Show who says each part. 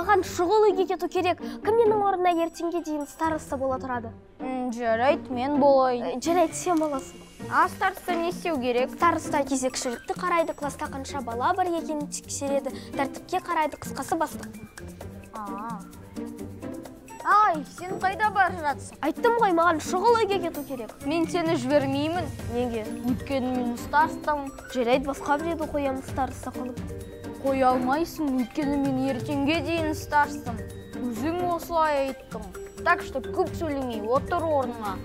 Speaker 1: маған шұғыл үйге кету керек. Кім менің орнына ертеңге дейін староста бола тұрады?
Speaker 2: Жарайды, мен болайын.
Speaker 1: Жарайды, сен боласың.
Speaker 2: Староста не істеу керек?
Speaker 1: Староста кезекшілікті қарайды, класста қанша бала бар екенін тексереді, тәртіпке қарайды, қысқасы бастық.
Speaker 2: Ай, сен қайда бара жатсың?
Speaker 1: Айттым ғой, маған шұғыл үйге кету керек.
Speaker 2: Мен сені жібермеймін.
Speaker 1: Неге?
Speaker 2: Өйткені мен старостамын.
Speaker 1: Жарайды, басқа біреуді қоямын староста қылып.
Speaker 2: Қоя алмайсың, өйткені мен ертеңге дейін старостамын. Өзің осылай айттың. Так что көп сөйлемей, отыр орныңа.